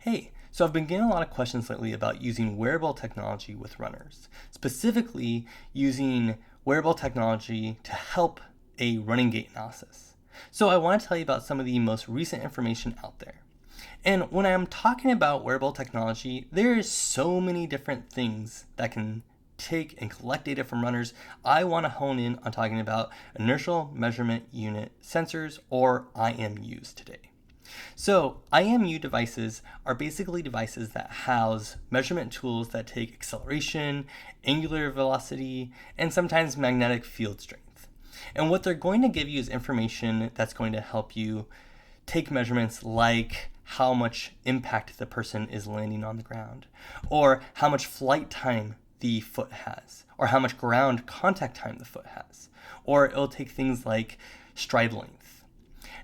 Hey, so I've been getting a lot of questions lately about using wearable technology with runners, specifically using wearable technology to help a running gait analysis. So I want to tell you about some of the most recent information out there. And when I'm talking about wearable technology, there is so many different things that can take and collect data from runners. I want to hone in on talking about inertial measurement unit sensors, or IMUs, today. So IMU devices are basically devices that house measurement tools that take acceleration, angular velocity, and sometimes magnetic field strength. And what they're going to give you is information that's going to help you take measurements like how much impact the person is landing on the ground, or how much flight time the foot has, or how much ground contact time the foot has, or it'll take things like stride length.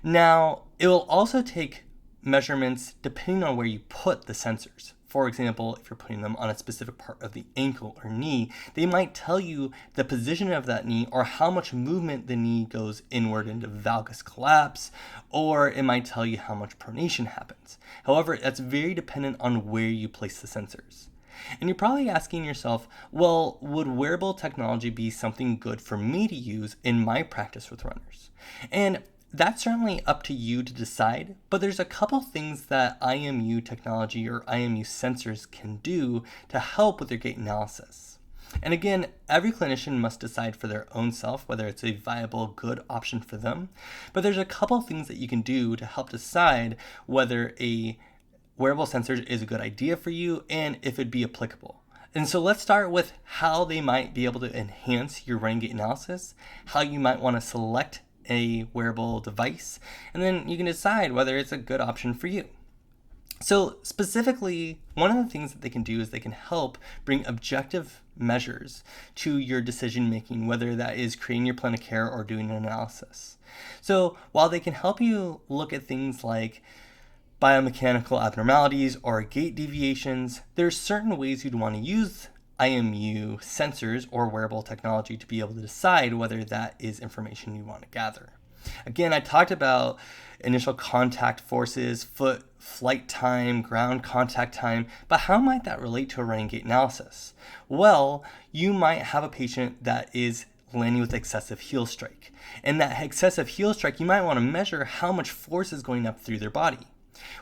Now, it will also take measurements depending on where you put the sensors. For example, if you're putting them on a specific part of the ankle or knee, they might tell you the position of that knee or how much movement the knee goes inward into valgus collapse, or it might tell you how much pronation happens. However, that's very dependent on where you place the sensors. And you're probably asking yourself, well, would wearable technology be something good for me to use in my practice with runners? And that's certainly up to you to decide, but there's a couple things that IMU technology or IMU sensors can do to help with your gait analysis. And again, every clinician must decide for their own self whether it's a viable, good option for them. But there's a couple things that you can do to help decide whether a wearable sensor is a good idea for you and if it'd be applicable. And so let's start with how they might be able to enhance your running gait analysis, how you might want to select a wearable device, and then you can decide whether it's a good option for you. So specifically, one of the things that they can do is they can help bring objective measures to your decision making, whether that is creating your plan of care or doing an analysis. So while they can help you look at things like biomechanical abnormalities or gait deviations, there's certain ways you'd want to use IMU sensors or wearable technology to be able to decide whether that is information you want to gather. Again, I talked about initial contact forces, foot flight time, ground contact time, but how might that relate to a running gait analysis? Well, you might have a patient that is landing with excessive heel strike. And that excessive heel strike, you might want to measure how much force is going up through their body.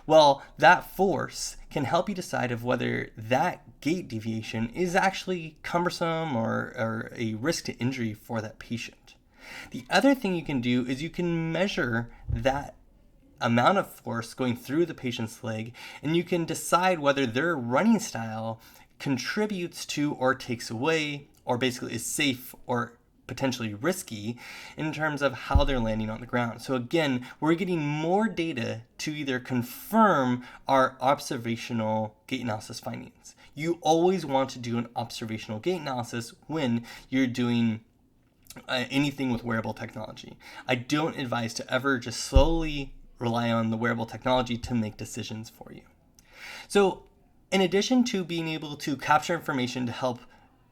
Well, that force can help you decide of whether that gait deviation is actually cumbersome or a risk to injury for that patient. The other thing you can do is you can measure that amount of force going through the patient's leg, and you can decide whether their running style contributes to or takes away, or basically is safe or potentially risky in terms of how they're landing on the ground. So again, we're getting more data to either confirm our observational gait analysis findings. You always want to do an observational gait analysis when you're doing anything with wearable technology. I don't advise to ever just slowly rely on the wearable technology to make decisions for you. So in addition to being able to capture information to help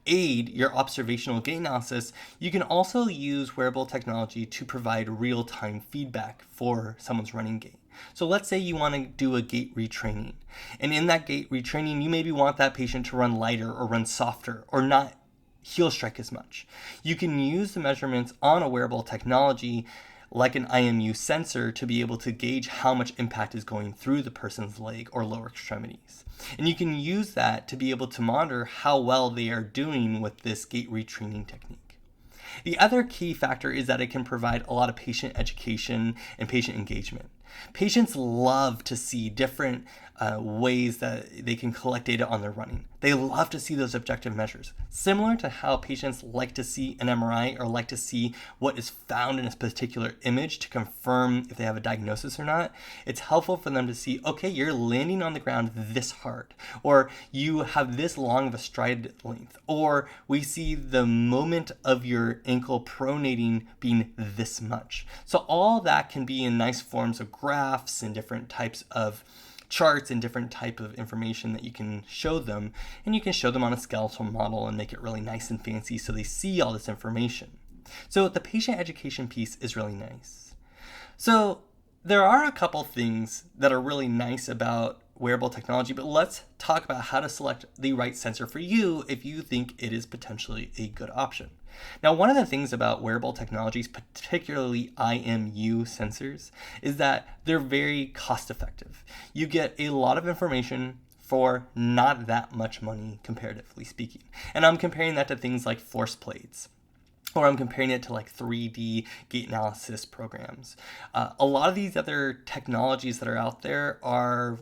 aid your observational gait analysis, you can also use wearable technology to provide real-time feedback for someone's running gait. So let's say you want to do a gait retraining, and in that gait retraining, you maybe want that patient to run lighter or run softer or not heel strike as much. You can use the measurements on a wearable technology like an IMU sensor to be able to gauge how much impact is going through the person's leg or lower extremities. And you can use that to be able to monitor how well they are doing with this gait retraining technique. The other key factor is that it can provide a lot of patient education and patient engagement. Patients love to see different ways that they can collect data on their running. They love to see those objective measures. Similar to how patients like to see an MRI or like to see what is found in a particular image to confirm if they have a diagnosis or not, it's helpful for them to see, okay, you're landing on the ground this hard, or you have this long of a stride length, or we see the moment of your ankle pronating being this much. So all that can be in nice forms of graphs and different types of charts and different type of information that you can show them, and you can show them on a skeletal model and make it really nice and fancy so they see all this information. So the patient education piece is really nice. So there are a couple things that are really nice about wearable technology, but let's talk about how to select the right sensor for you if you think it is potentially a good option. Now, one of the things about wearable technologies, particularly IMU sensors, is that they're very cost effective. You get a lot of information for not that much money, comparatively speaking. And I'm comparing that to things like force plates, or I'm comparing it to like 3D gait analysis programs. A lot of these other technologies that are out there are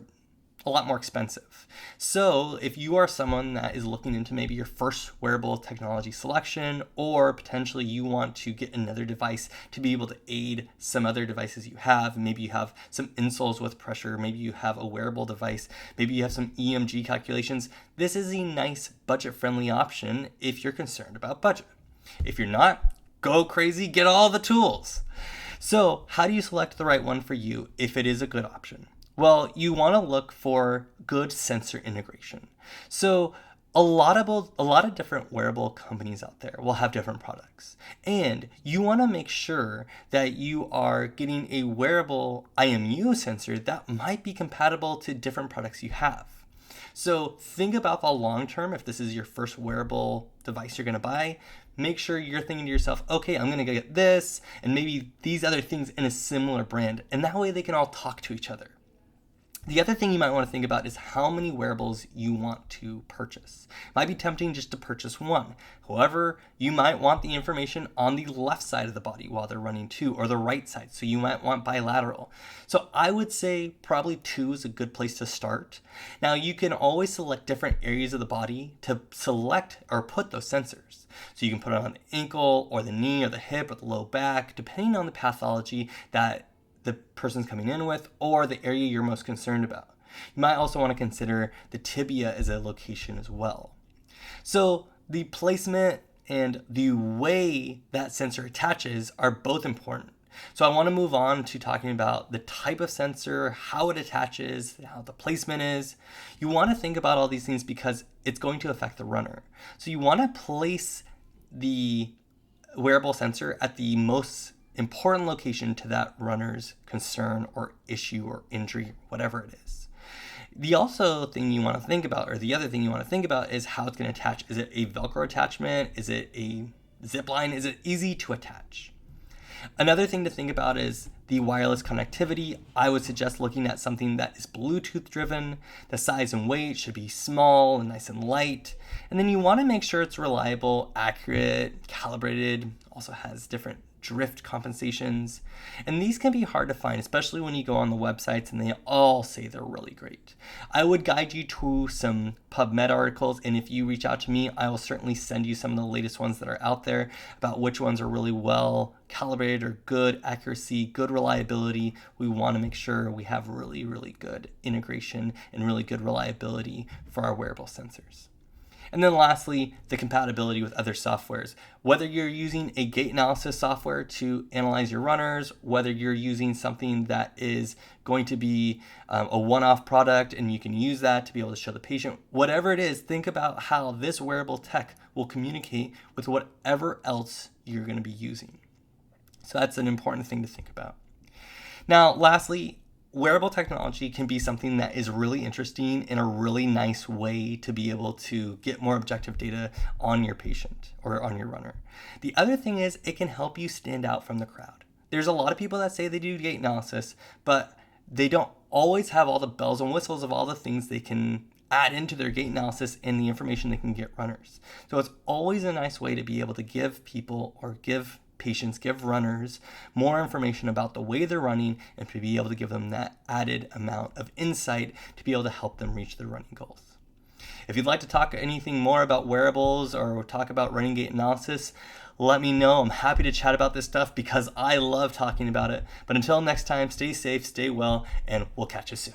a lot more expensive. So if you are someone that is looking into maybe your first wearable technology selection, or potentially you want to get another device to be able to aid some other devices you have, maybe you have some insoles with pressure, maybe you have a wearable device, maybe you have some EMG calculations, this is a nice budget-friendly option if you're concerned about budget. If you're not, go crazy, get all the tools. So how do you select the right one for you if it is a good option? Well, you want to look for good sensor integration. So a lot of different wearable companies out there will have different products. And you want to make sure that you are getting a wearable IMU sensor that might be compatible to different products you have. So think about the long term. If this is your first wearable device you're going to buy, make sure you're thinking to yourself, okay, I'm going to get this and maybe these other things in a similar brand. And that way they can all talk to each other. The other thing you might want to think about is how many wearables you want to purchase. It might be tempting just to purchase one. However, you might want the information on the left side of the body while they're running too, or the right side. So you might want bilateral. So I would say probably 2 is a good place to start. Now you can always select different areas of the body to select or put those sensors. So you can put it on the ankle or the knee or the hip or the low back, depending on the pathology that the person's coming in with or the area you're most concerned about. You might also want to consider the tibia as a location as well. So the placement and the way that sensor attaches are both important. So I want to move on to talking about the type of sensor, how it attaches, how the placement is. You want to think about all these things because it's going to affect the runner. So you want to place the wearable sensor at the most important location to that runner's concern or issue or injury, whatever it is. The other thing you want to think about is how it's going to attach. Is it a Velcro attachment? Is it a zip line? Is it easy to attach? Another thing to think about is the wireless connectivity. I would suggest looking at something that is Bluetooth driven. The size and weight should be small and nice and light. And then you want to make sure it's reliable, accurate, calibrated, also has different drift compensations. And these can be hard to find, especially when you go on the websites and they all say they're really great. I would guide you to some PubMed articles, and if you reach out to me, I will certainly send you some of the latest ones that are out there about which ones are really well calibrated or good accuracy, good reliability. We want to make sure we have really, really good integration and really good reliability for our wearable sensors. And then lastly, the compatibility with other softwares. Whether you're using a gait analysis software to analyze your runners, whether you're using something that is going to be a one-off product and you can use that to be able to show the patient, whatever it is, think about how this wearable tech will communicate with whatever else you're going to be using. So that's an important thing to think about. Now, lastly, wearable technology can be something that is really interesting in a really nice way to be able to get more objective data on your patient or on your runner. The other thing is it can help you stand out from the crowd. There's a lot of people that say they do gait analysis, but they don't always have all the bells and whistles of all the things they can add into their gait analysis and the information they can get runners. So it's always a nice way to be able to give people or give patients, give runners more information about the way they're running and to be able to give them that added amount of insight to be able to help them reach their running goals. If you'd like to talk anything more about wearables or talk about running gait analysis, let me know. I'm happy to chat about this stuff because I love talking about it. But until next time, stay safe, stay well, and we'll catch you soon.